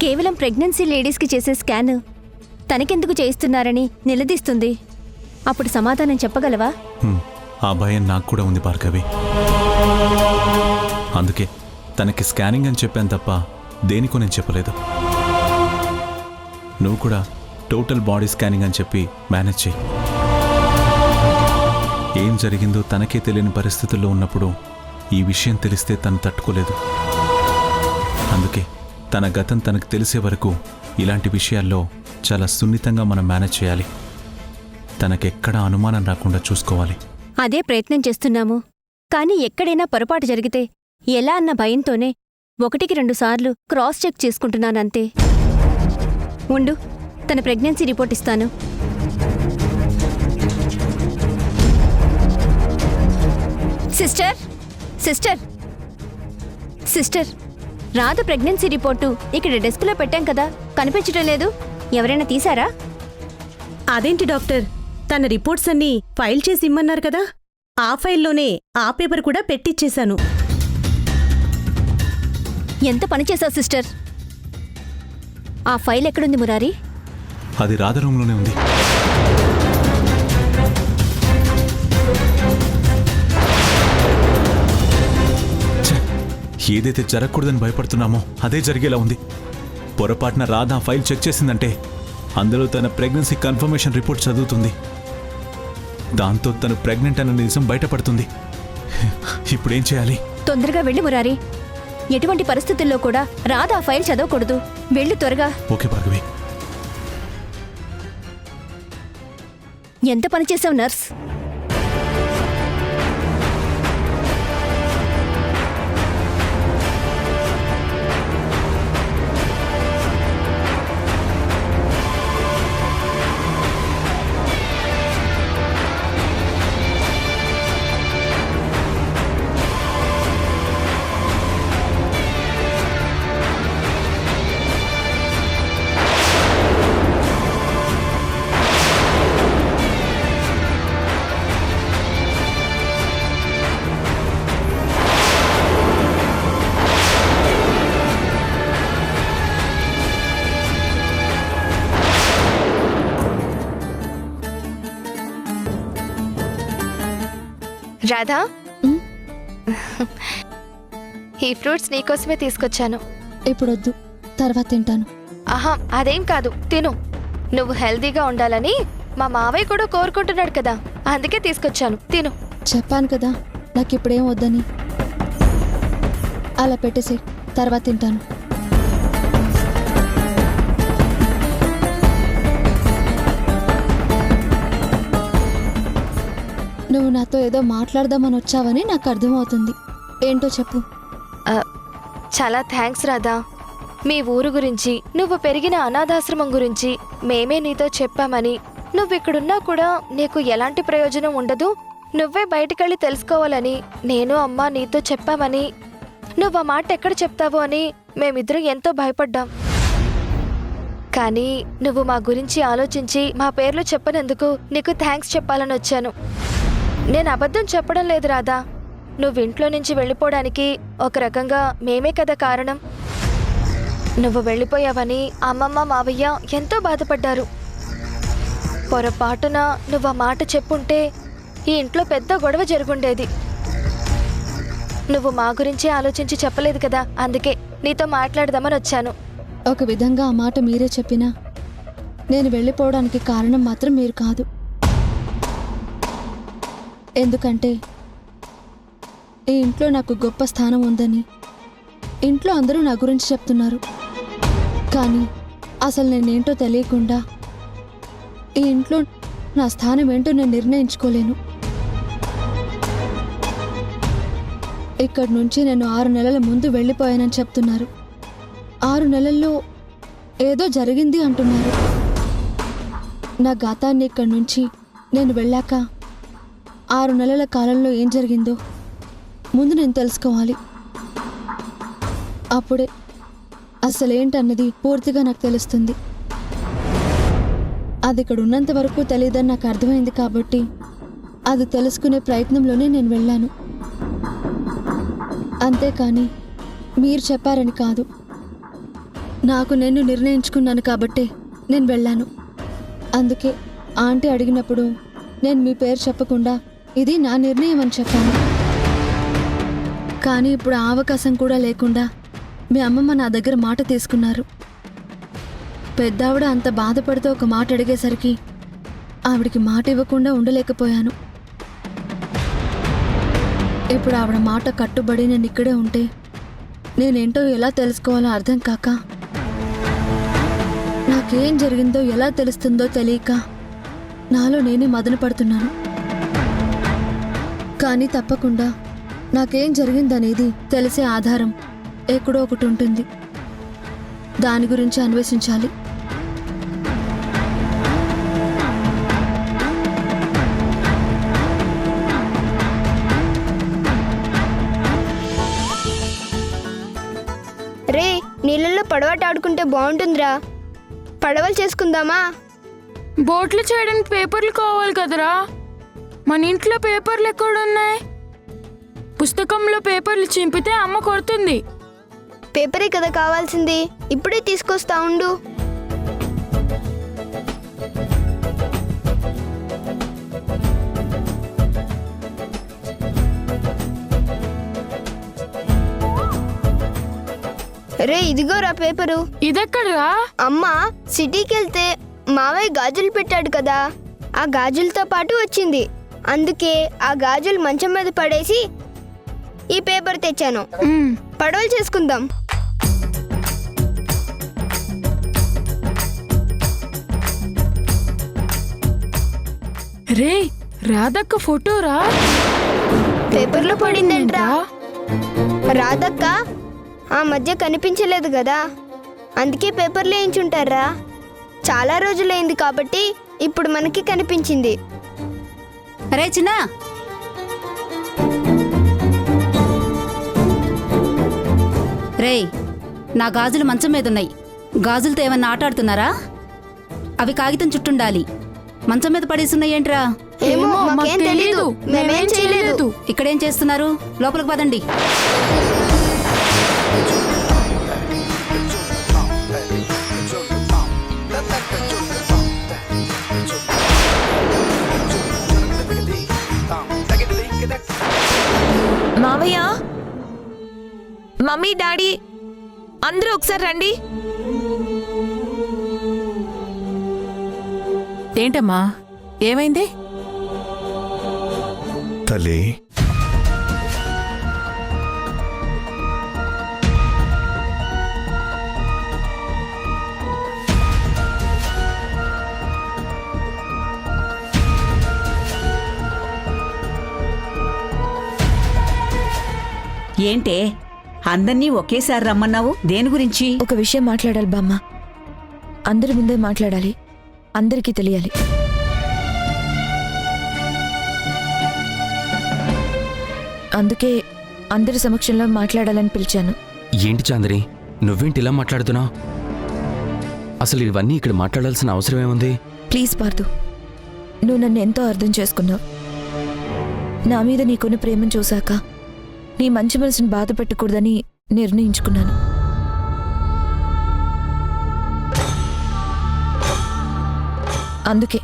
కేవలం ప్రెగ్నెన్సీ లేడీస్కి చేసే స్కాన్ తనకెందుకు చేయిస్తున్నారని నిలదీస్తుంది. అప్పుడు సమాధానం చెప్పగలవా? ఆ భయం నాకు కూడా ఉంది భార్గవి. అందుకే తనకి స్కానింగ్ అని చెప్పాను తప్ప దేనికో నేను చెప్పలేదు. నువ్వు కూడా టోటల్ బాడీ స్కానింగ్ అని చెప్పి మేనేజ్ చేయి. ఏం జరిగిందో తనకే తెలియని పరిస్థితుల్లో ఉన్నప్పుడు ఈ విషయం తెలిస్తే తను తట్టుకోలేదు. అందుకే తన గతం తనకు తెలిసే వరకు ఇలాంటి విషయాల్లో చాలా సున్నితంగా మనం మేనేజ్ చేయాలి. తనకెక్కడా అనుమానం రాకుండా చూసుకోవాలి. అదే ప్రయత్నం చేస్తున్నాము. కానీ ఎక్కడైనా పొరపాటు జరిగితే ఎలా అన్న భయంతోనే 1-2 సార్లు క్రాస్ చెక్ చేసుకుంటున్నానంతే. ఉండు, తన ప్రెగ్నెన్సీ రిపోర్ట్ ఇస్తాను. Sister sister sister Radha pregnancy report ఇక్కడ డెస్క్లో పెట్టాం కదా, కనిపించడం లేదు. ఎవరైనా తీశారా? అదేంటి డాక్టర్, తన రిపోర్ట్స్ అన్నీ ఫైల్ చేసి ఇమ్మన్నారు కదా, ఆ ఫైల్లోనే ఆ పేపర్ కూడా పెట్టిచ్చేశాను. ఎంత పని చేశావు సిస్టర్. ఆ ఫైల్ ఎక్కడుంది మురారి? అది రాధ రూమ్లోనే ఉంది. ఏదైతే జరగకూడదని భయపడుతున్నామో అదే జరిగేలా ఉంది. పొరపాటున రాధ ఆ ఫైల్ చెక్ చేసిందంటే అందులో తన ప్రెగ్నెన్సీ కన్ఫర్మేషన్ రిపోర్ట్ చదువుతుంది. దాంతో తను ప్రెగ్నెంట్ అన్న నిజం బయటపడుతుంది. ఇప్పుడేం చేయాలి? తొందరగా వెళ్ళి మురారి. ఎటువంటి పరిస్థితుల్లో కూడా రాధ ఆ ఫైల్ చదవకూడదు. వెళ్ళు త్వరగా. ఓకే భార్గవి. ఎంత పని చేసావు నర్స్. రాధా, ఈ ఫ్రూట్స్ నీకోసమే తీసుకొచ్చాను. ఇప్పుడొద్దు, తర్వాత తింటాను. ఆహా, అదేం కాదు, తిను. నువ్వు హెల్దీగా ఉండాలని మా మావయ్య కూడా కోరుకుంటున్నాడు కదా, అందుకే తీసుకొచ్చాను, తిను. చెప్పాను కదా నాకు ఇప్పుడేం వద్దని. అలా పెట్టేసి తర్వాత తింటాను. నువ్వు నాతో ఏదో మాట్లాడదామని వచ్చావని నాకు అర్థమవుతుంది. ఏంటో చెప్పు. చాలా థ్యాంక్స్ రాధా. మీ ఊరు గురించి, నువ్వు పెరిగిన అనాథాశ్రమం గురించి మేమే నీతో చెప్పామని, నువ్విక్కడున్నా కూడా నీకు ఎలాంటి ప్రయోజనం ఉండదు, నువ్వే బయటకెళ్ళి తెలుసుకోవాలని నేను అమ్మ నీతో చెప్పామని, నువ్వు ఆ మాట ఎక్కడ చెప్తావో అని మేమిద్దరం ఎంతో భయపడ్డాం. కానీ నువ్వు మా గురించి ఆలోచించి మా పేర్లు చెప్పనందుకు నీకు థ్యాంక్స్ చెప్పాలని వచ్చాను. నేను అబద్ధం చెప్పడం లేదు రాధా. నువ్వు ఇంట్లో నుంచి వెళ్ళిపోవడానికి ఒక రకంగా మేమే కదా కారణం. నువ్వు వెళ్ళిపోయావని అమ్మమ్మ మావయ్య ఎంతో బాధపడ్డారు. పొరపాటున నువ్వు ఆ మాట చెప్పుంటే ఈ ఇంట్లో పెద్ద గొడవ జరుగుండేది. నువ్వు మా గురించి ఆలోచించి చెప్పలేదు కదా, అందుకే నీతో మాట్లాడదామని వచ్చాను. ఒక విధంగా ఆ మాట మీరే చెప్పినా నేను వెళ్ళిపోవడానికి కారణం మాత్రం మీరు కాదు. ఎందుకంటే ఈ ఇంట్లో నాకు గొప్ప స్థానం ఉందని ఇంట్లో అందరూ నా గురించి చెప్తున్నారు. కానీ అసలు నేనేంటో తెలియకుండా ఈ ఇంట్లో నా స్థానం ఏంటో నేను నిర్ణయించుకోలేను. ఇక్కడి నుంచి నేను 6 నెలల ముందు వెళ్ళిపోయానని చెప్తున్నారు. 6 నెలల్లో ఏదో జరిగింది అంటున్నారు. నా గతాన్ని ఇక్కడి నుంచి నేను వెళ్ళాక 6 నెలల కాలంలో ఏం జరిగిందో ముందు నేను తెలుసుకోవాలి. అప్పుడే అసలేంటన్నది పూర్తిగా నాకు తెలుస్తుంది. అది ఇక్కడ ఉన్నంత వరకు తెలియదని నాకు అర్థమైంది కాబట్టి అది తెలుసుకునే ప్రయత్నంలోనే నేను వెళ్ళాను. అంతేకాని మీరు చెప్పారని కాదు. నాకు నేను నిర్ణయించుకున్నాను కాబట్టే నేను వెళ్ళాను. అందుకే ఆంటీ అడిగినప్పుడు నేను మీ పేరు చెప్పకుండా ఇది నా నిర్ణయం అని చెప్పాను. కానీ ఇప్పుడు ఆ అవకాశం కూడా లేకుండా మీ అమ్మమ్మ నా దగ్గర మాట తీసుకున్నారు. పెద్దావిడ అంత బాధపడుతూ ఒక మాట అడిగేసరికి ఆవిడికి మాట ఇవ్వకుండా ఉండలేకపోయాను. ఇప్పుడు ఆవిడ మాట కట్టుబడి నేను ఇక్కడే ఉంటే నేనేంటో ఎలా తెలుసుకోవాలో అర్థం కాక, నాకేం జరిగిందో ఎలా తెలుస్తుందో తెలియక నాలో నేనే మదన పడుతున్నాను. కానీ తప్పకుండా నాకేం జరిగిందనేది తెలిసే ఆధారం ఎక్కడో ఒకటి ఉంటుంది. దాని గురించి అన్వేషించాలి. రే, నీళ్ళల్లో పడవట ఆడుకుంటే బాగుంటుందిరా. పడవలు చేసుకుందామా? బోట్లు చేయడానికి పేపర్లు కావాలి కదరా. మన ఇంట్లో పేపర్లు ఎక్కడున్నాయి? పుస్తకంలో పేపర్లు చింపితే అమ్మ కొడుతుంది. పేపరే కదా కావాల్సింది, ఇప్పుడే తీసుకొస్తా ఉండు. రే, ఇదిగోరా పేపరు. ఇదెక్కడరా? అమ్మ సిటీకి వెళ్తే మావయ్య గాజులు పెట్టాడు కదా, ఆ గాజులతో పాటు వచ్చింది. అందుకే ఆ గాజులు మంచం మీద పడేసి ఈ పేపర్ తెచ్చాను. పడవలు చేసుకుందాం. రే, రాధక్క ఫోటోరా. పేపర్లో పడిందంట్రా. రాధక్క ఆ మధ్య కనిపించలేదు కదా, అందుకే పేపర్లో వేయించుంటారా. చాలా రోజులైంది కాబట్టి ఇప్పుడు మనకి కనిపించింది. అరే చిన్న, రేయ్, నా గాజులు మంచం మీదున్నాయి. గాజులతో ఏమన్నా ఆట ఆడుతున్నారా? అవి కాగితం చుట్టుండాలి. మంచం మీద పడేసున్నాయేంట్రా? ఏమో, మాకేం తెలీదు, మేమేం చేయలేదు. ఇక్కడేం చేస్తున్నారు? లోపలికి పదండి. మావయ్య, మమ్మీ, డాడీ అందరూ ఒకసారి రండి. ఏంటమ్మా, ఏమైంది? తల్లి, ఏంటే అందర్నీ ఒకేసారి రమ్మన్నావు? దేని గురించి? ఒక విషయం మాట్లాడాలి బామ్మ. అందరి ముందే మాట్లాడాలి, అందరికీ తెలియాలి. అందుకే అందరి సమక్షంలో మాట్లాడాలని పిలిచాను. ఏంటి చాందరి, నువ్వేంటి ఇలా మాట్లాడుతున్నావు? అసలు ఇవన్నీ ఇక్కడ మాట్లాడాల్సిన అవసరం ఏముంది? ప్లీజ్ పార్థు, నువ్వు నన్ను ఎంతో అర్థం చేసుకున్నావు. నా మీద నీకున్న ప్రేమను చూశాక నీ మంచి మనసును బాధ పెట్టకూడదని నిర్ణయించుకున్నాను. అందుకే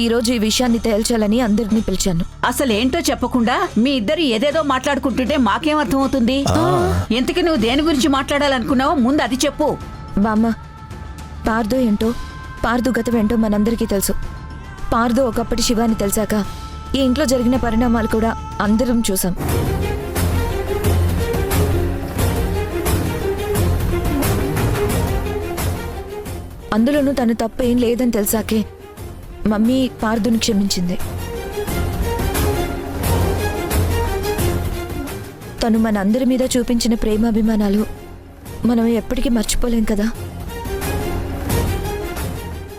ఈరోజు ఈ విషయాన్ని తేల్చాలని అందరినీ పిలిచాను. అసలేంటో చెప్పకుండా మీ ఇద్దరు ఏదేదో మాట్లాడుకుంటుంటే మాకేం అర్థమవుతుంది? ఇంతకీ నువ్వు దేని గురించి మాట్లాడాలనుకున్నావో ముందు అది చెప్పు. బామ్మ, పార్థు ఏంటో, పార్థు గతం ఏంటో మనందరికీ తెలుసు. పార్థు ఒకప్పటి శివాని తెలిసాక ఈ ఇంట్లో జరిగిన పరిణామాలు కూడా అందరం చూసాం. అందులోనూ తను తప్పు ఏం లేదని తెలిసాకే మమ్మీ పార్థుని క్షమించింది. తను మనందరి మీద చూపించిన ప్రేమాభిమానాలు మనం ఎప్పటికీ మర్చిపోలేం కదా.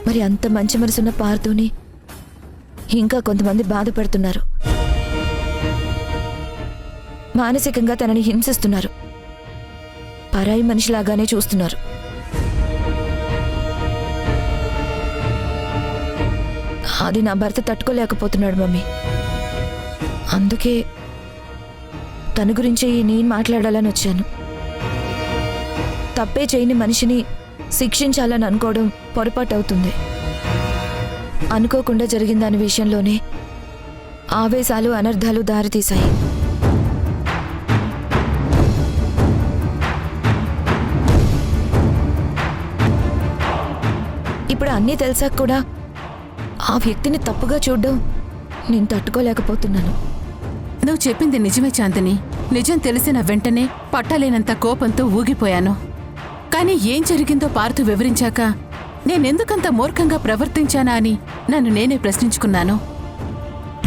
మరి అంత మంచి మనసున్న పార్థుని ఇంకా కొంతమంది బాధపడుతున్నారు. మానసికంగా తనని హింసిస్తున్నారు. పరాయి మనిషిలాగానే చూస్తున్నారు. అది నా భర్త తట్టుకోలేకపోతున్నాడు మమ్మీ. అందుకే తన గురించే నేను మాట్లాడాలని వచ్చాను. తప్పే చేయని మనిషిని శిక్షించాలని అనుకోవడం పొరపాటు అవుతుంది. అనుకోకుండా జరిగిన దాని విషయంలోనే ఆవేశాలు అనర్థాలు దారితీశాయి. ఇప్పుడు అన్నీ తెలిసాక కూడా ఆ వ్యక్తిని తప్పుగా చూడడం నేను తట్టుకోలేకపోతున్నాను. నువ్వు చెప్పింది నిజమే చాందిని. నిజం తెలిసిన వెంటనే పట్టలేనంత కోపంతో ఊగిపోయాను. కానీ ఏం జరిగిందో పార్థు వివరించాక నేనెందుకంత మూర్ఖంగా ప్రవర్తించానా అని నన్ను నేనే ప్రశ్నించుకున్నాను.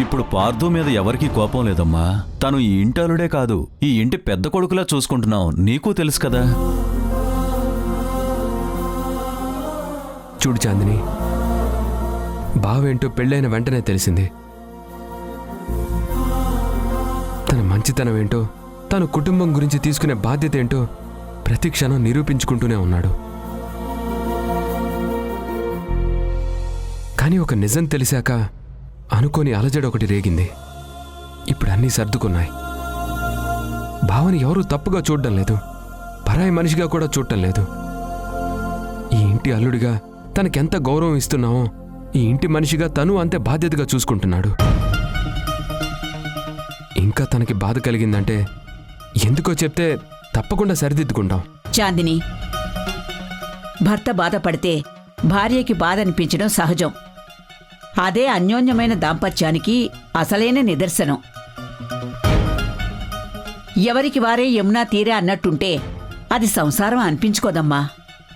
ఇప్పుడు పార్థు మీద ఎవరికీ కోపం లేదమ్మా. తను ఈ ఇంటి అల్లుడే కాదు, ఈ ఇంటి పెద్ద కొడుకులా చూసుకుంటున్నావు. నీకు తెలుసు కదా. చూడు చాందిని, బావేంటో పెళ్ళైన వెంటనే తెలిసింది. తన మంచితనం ఏంటో, తన కుటుంబం గురించి తీసుకునే బాధ్యత ఏంటో ప్రతి క్షణం నిరూపించుకుంటూనే ఉన్నాడు. కానీ ఒక నిజం తెలిసాక అనుకోని అలజడి ఒకటి రేగింది. ఇప్పుడు అన్నీ సర్దుకున్నాయి. భావని ఎవరూ తప్పుగా చూడడం లేదు, పరాయి మనిషిగా కూడా చూడటం లేదు. ఈ ఇంటి అల్లుడిగా తనకెంత గౌరవం ఇస్తున్నామో ఈ ఇంటి మనిషిగా తను అంతే బాధ్యతగా చూసుకుంటున్నాడు. ఇంకా తనకి బాధ కలిగిందంటే ఎందుకో చెప్తే తప్పకుండా సరిదిద్దుకుంటాం. చాందిని, భర్త బాధపడితే భార్యకి బాధ అనిపించడం సహజం. అదే అన్యోన్యమైన దాంపత్యానికి అసలైన నిదర్శనం. ఎవరికి వారే యమునా తీరే అన్నట్టుంటే అది సంసారం అనిపించుకోదమ్మా.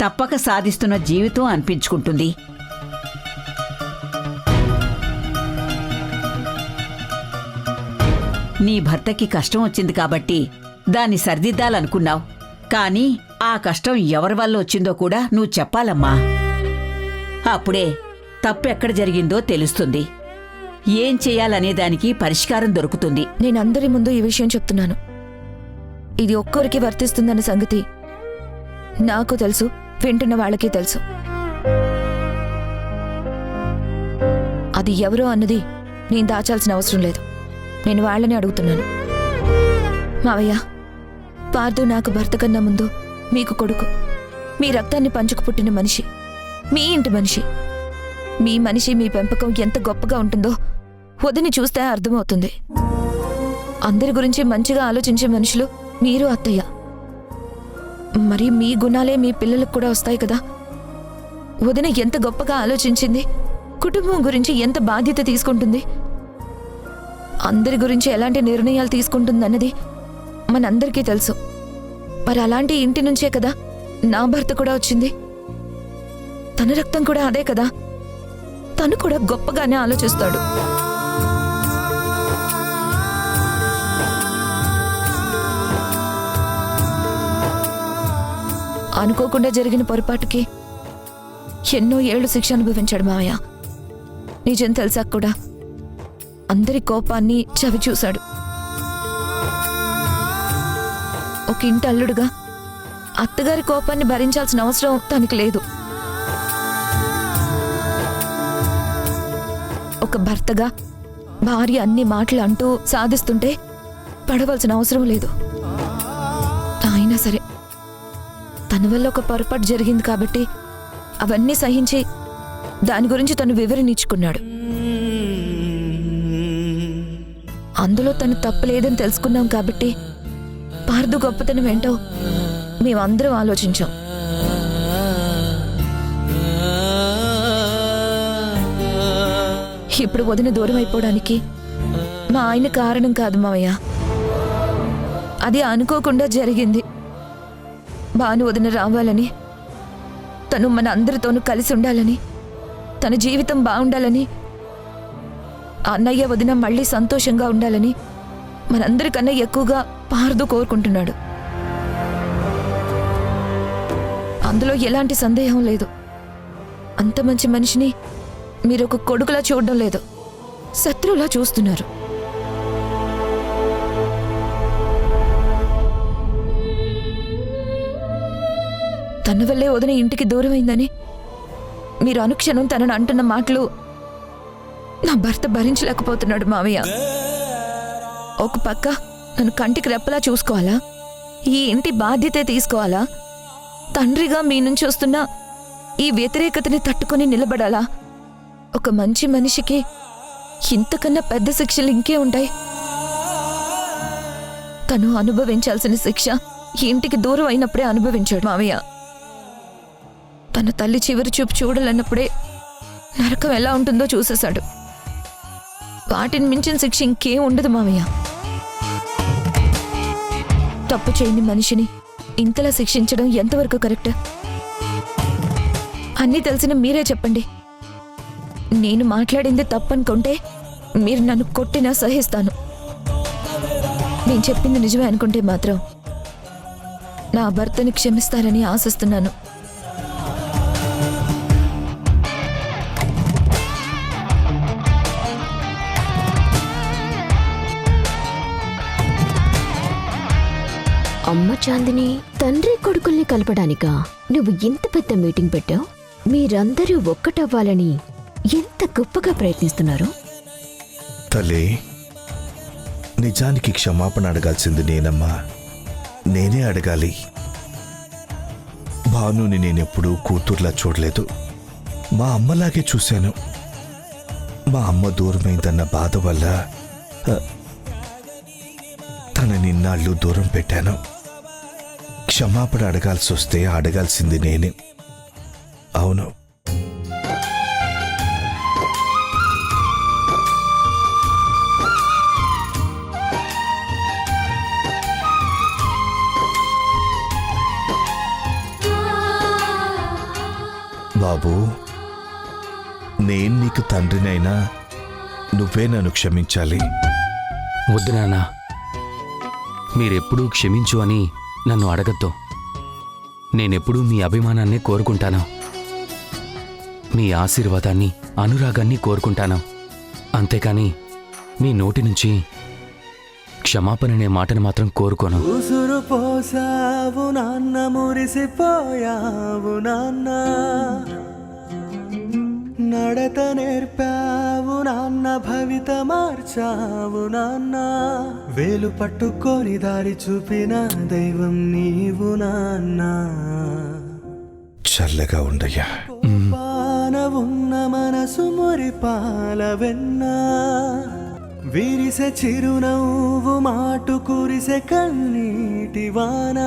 తప్పక సాధిస్తున్న జీవితం అనిపించుకుంటుంది. నీ భర్తకి కష్టం వచ్చింది కాబట్టి దాన్ని సరిదిద్దాలనుకున్నావు. కానీ ఆ కష్టం ఎవరి వల్ల వచ్చిందో కూడా నువ్వు చెప్పాలమ్మా. అప్పుడే తప్పెక్కడ జరిగిందో తెలుస్తుంది. ఏం చేయాలనే దానికి పరిష్కారం దొరుకుతుంది. నేను అందరి ముందు ఈ విషయం చెప్తున్నాను. ఇది ఒక్కరికి వర్తిస్తుందన్న సంగతి నాకు తెలుసు, వింటున్న వాళ్ళకి తెలుసు. అది ఎవరో అన్నది నేను దాచాల్సిన అవసరం లేదు. నేను వాళ్ళని అడుగుతున్నాను. మావయ్య, పార్థు నాకు భర్త కన్నా ముందు మీకు కొడుకు, మీ రక్తాన్ని పంచుకు పుట్టిన మనిషి, మీ ఇంటి మనిషి. మీ మనిషి, మీ పెంపకం ఎంత గొప్పగా ఉంటుందో వదిని చూస్తే అర్థమవుతుంది. అందరి గురించి మంచిగా ఆలోచించే మనుషులు మీరు, అత్తయ్య. మరి మీ గుణాలే మీ పిల్లలకు కూడా వస్తాయి కదా. వదిన ఎంత గొప్పగా ఆలోచించింది, కుటుంబం గురించి ఎంత బాధ్యత తీసుకుంటుంది, అందరి గురించి ఎలాంటి నిర్ణయాలు తీసుకుంటుందన్నది మనందరికీ తెలుసు. మరి అలాంటి ఇంటి నుంచే కదా నా భర్త కూడా వచ్చింది. తన రక్తం కూడా అదే కదా. తను కూడా గొప్పగానే ఆలోచిస్తాడు. అనుకోకుండా జరిగిన పొరపాటుకి ఎన్నో ఏళ్లు శిక్ష అనుభవించాడు మావయ్య. నిజం తెలిసాక కూడా అందరి కోపాన్ని చవి చూశాడు. ఒక ఇంటి అల్లుడుగా అత్తగారి కోపాన్ని భరించాల్సిన అవసరం తనకి లేదు. ఒక భర్తగా భార్య అన్ని మాటలు అంటూ సాధిస్తుంటే పడవలసిన అవసరం లేదు. అయినా సరే తన వల్ల ఒక పొరపాటు జరిగింది కాబట్టి అవన్నీ సహించి దాని గురించి తను వివరణించుకున్నాడు. అందులో తను తప్పలేదని తెలుసుకున్నాం కాబట్టి పార్థు గొప్పతనం ఏంటో మేమందరం ఆలోచించాం. ఇప్పుడు వదిన దూరం అయిపోవడానికి మా ఆయన కారణం కాదు మావయ్య. అది అనుకోకుండా జరిగింది. భాను వదిన రావాలని, తను మన అందరితోనూ కలిసి ఉండాలని, తన జీవితం బాగుండాలని, అన్నయ్య వదిన మళ్ళీ సంతోషంగా ఉండాలని మనందరికన్నా ఎక్కువగా పార్థు కోరుకుంటున్నాడు. అందులో ఎలాంటి సందేహం లేదు. అంత మంచి మనిషిని మీరు ఒక కొడుకులా చూడడం లేదు, శత్రువులా చూస్తున్నారు. తన వల్లే వదిన ఇంటికి దూరమైందని మీరు అనుక్షణం తనను అంటున్న మాటలు నా భర్త భరించలేకపోతున్నాడు మావయ్య. ఒక పక్క నన్ను కంటికి రెప్పలా చూసుకోవాలా? ఈ ఇంటి బాధ్యతే తీసుకోవాలా? తండ్రిగా మీ నుంచి వస్తున్న ఈ వ్యతిరేకతని తట్టుకొని నిలబడాలా? ఒక మంచి మనిషికి ఇంతకన్నా పెద్ద శిక్షలు ఇంకే ఉంటాయి. తను అనుభవించాల్సిన శిక్ష ఈ ఇంటికి దూరం అయినప్పుడే అనుభవించాడు మావయ్య. తన తల్లి చివరి చూపు చూడాలన్నప్పుడే నరకం ఎలా ఉంటుందో చూసేశాడు. వాటిని మించిన శిక్ష ఇంకేం ఉండదు మావయ్య. తప్పు చేయని మనిషిని ఇంతలా శిక్షించడం ఎంతవరకు కరెక్ట్? అన్నీ తెలిసిన మీరే చెప్పండి. నేను మాట్లాడింది తప్పనుకుంటే మీరు నన్ను కొట్టినా సహిస్తాను. నేను చెప్పింది నిజమే అనుకుంటే మాత్రం నా భర్తని క్షమిస్తారని ఆశిస్తున్నాను. అమ్మ చాందిని, తండ్రి కొడుకుల్ని కలపడానికా నువ్వు ఇంత పెద్ద మీటింగ్ పెట్టావు? మీరందరూ ఒక్కటవ్వాలని ఎంత గొప్పగా ప్రయత్నిస్తున్నారు. తల్లి, నిజానికి క్షమాపణ అడగాల్సింది నేనమ్మా. నేనే అడగాలి. భానుని నేనెప్పుడూ కూతుర్లా చూడలేదు. మా అమ్మలాగే చూశాను. మా అమ్మ దూరమైందన్న బాధ వల్ల తనని ఇన్నాళ్ళు దూరం పెట్టాను. క్షమాపణ అడగాల్సి వస్తే అడగాల్సింది నేనే. అవును. బాబు, నేను నీకు తండ్రినైనా నువ్వే నన్ను క్షమించాలి. వద్దు నాన్న, మీరెప్పుడూ క్షమించు అని నన్ను అడగద్దు. నేనెప్పుడూ మీ అభిమానాన్నే కోరుకుంటాను, మీ ఆశీర్వాదాన్ని, అనురాగాన్ని కోరుకుంటాను. అంతేకాని మీ నోటి నుంచి క్షమాపణ అనే మాటను మాత్రం కోరుకోను. ఉసురు పోసావు నాన్న, మురిసిపోయావు నాన్న, నడత నేర్పావు నాన్న, భవిత మార్చావు నాన్న, వేలు పట్టుకొని దారి చూపిన దైవం నీవు నాన్న. చల్లగా ఉండయ్యా. పానవున్న మనసు మురిపాల వెన్నా, విరిసె చిరునవ్వు మాటు కురిసె కన్నీటి వాన,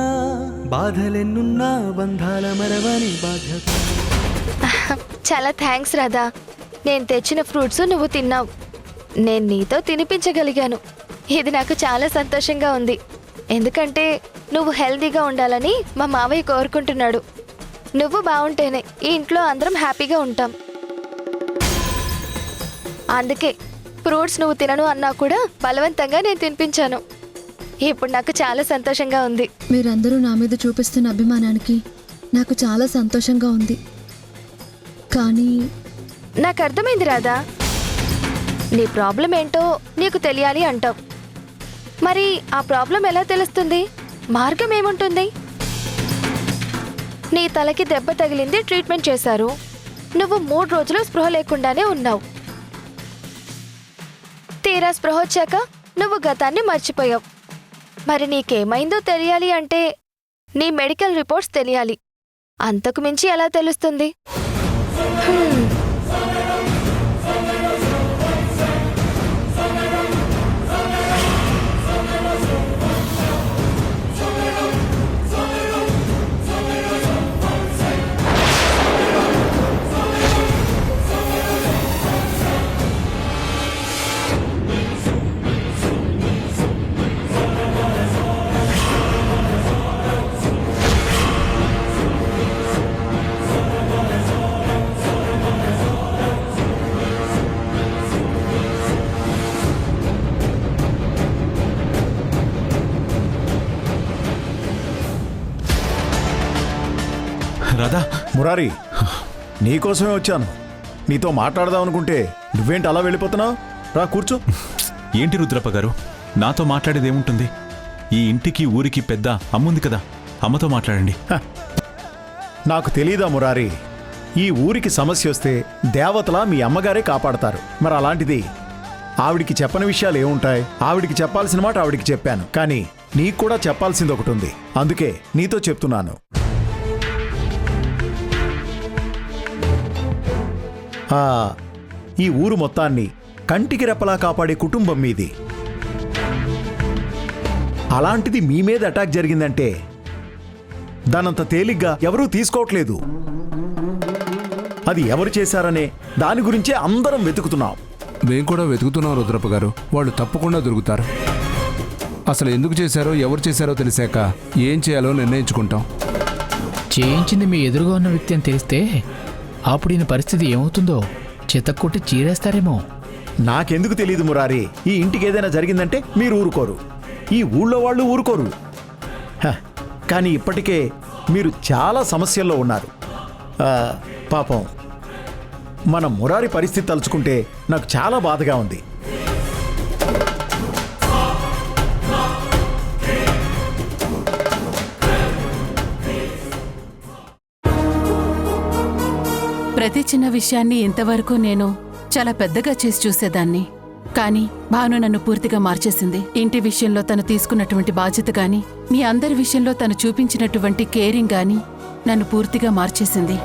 బాధలెన్నున్నా బంధాల మరవని బాధ్యత. చాలా థ్యాంక్స్ రాధా. నేను తెచ్చిన ఫ్రూట్స్ నువ్వు తిన్నావు, నేను నీతో తినిపించగలిగాను. ఇది నాకు చాలా సంతోషంగా ఉంది. ఎందుకంటే నువ్వు హెల్తీగా ఉండాలని మా మావయ్య కోరుకుంటున్నాడు. నువ్వు బాగుంటేనే ఈ ఇంట్లో అందరం హ్యాపీగా ఉంటాం. అందుకే ఫ్రూట్స్ నువ్వు తినను అన్నా కూడా బలవంతంగా నేను తినిపించాను. ఇప్పుడు నాకు చాలా సంతోషంగా ఉంది. మీరందరూ నా మీద చూపిస్తున్న అభిమానానికి నాకు చాలా సంతోషంగా ఉంది. కానీ నాకు అర్థమైంది రాధా, నీ ప్రాబ్లం ఏంటో నీకు తెలియాలి అంటావు. మరి ఆ ప్రాబ్లం ఎలా తెలుస్తుంది? మార్గం ఏముంటుంది? నీ తలకి దెబ్బ తగిలింది, ట్రీట్మెంట్ చేశారు. నువ్వు 3 రోజులు స్పృహ లేకుండానే ఉన్నావు. తీరా స్పృహ వచ్చాక నువ్వు గతాన్ని మర్చిపోయావు. మరి నీకేమైందో తెలియాలి అంటే నీ మెడికల్ రిపోర్ట్స్ తెలియాలి. అంతకు మించి ఎలా తెలుస్తుంది? రాధా, మురారి, నీకోసమే వచ్చాను. నీతో మాట్లాడదాం అనుకుంటే నువ్వేంటి అలా వెళ్ళిపోతున్నావు? రా కూర్చో. ఏంటి రుద్రప్ప గారు, నాతో మాట్లాడేది ఏముంటుంది? ఈ ఇంటికి ఊరికి పెద్ద అమ్ముంది కదా, అమ్మతో మాట్లాడండి. నాకు తెలీదా మురారి, ఈ ఊరికి సమస్య వస్తే దేవతలా మీ అమ్మగారే కాపాడతారు. మరి అలాంటిది ఆవిడికి చెప్పని విషయాలు ఏముంటాయి? ఆవిడికి చెప్పాల్సిన మాట ఆవిడికి చెప్పాను, కానీ నీకు కూడా చెప్పాల్సింది ఒకటి ఉంది. అందుకే నీతో చెప్తున్నాను. ఈ ఊరు మొత్తాన్ని కంటికి రెప్పలా కాపాడే కుటుంబం మీది. అలాంటిది మీ మీద అటాక్ జరిగిందంటే దానంత తేలిగ్గా ఎవరూ తీసుకోవట్లేదు. అది ఎవరు చేశారనే దాని గురించే అందరం వెతుకుతున్నాం. మేము కూడా వెతుకుతున్నాం రుద్రప్ప గారు. వాళ్ళు తప్పకుండా దొరుకుతారు. అసలు ఎందుకు చేశారో ఎవరు చేశారో తెలిసాక ఏం చేయాలో నిర్ణయించుకుంటాం. చేయించింది మీ ఎదురుగా ఉన్న వ్యక్తి అని తెలిస్తే అప్పుడు ఈయన పరిస్థితి ఏమవుతుందో చితక్కొట్టి చీరేస్తారేమో. నాకెందుకు తెలీదు మురారి. ఈ ఇంటికి ఏదైనా జరిగిందంటే మీరు ఊరుకోరు, ఈ ఊళ్ళో వాళ్ళు ఊరుకోరు. కానీ ఇప్పటికే మీరు చాలా సమస్యల్లో ఉన్నారు. పాపం మన మురారి పరిస్థితి తలుచుకుంటే నాకు చాలా బాధగా ఉంది. ప్రతి చిన్న విషయాన్ని ఇంతవరకు నేను చాలా పెద్దగా చేసి చూసేదాన్ని. కానీ భాను నన్ను పూర్తిగా మార్చేసింది. ఇంటి విషయంలో తను తీసుకున్నటువంటి బాధ్యత గాని, మీ అందరి విషయంలో తను చూపించినటువంటి కేరింగ్ గాని నన్ను పూర్తిగా మార్చేసింది.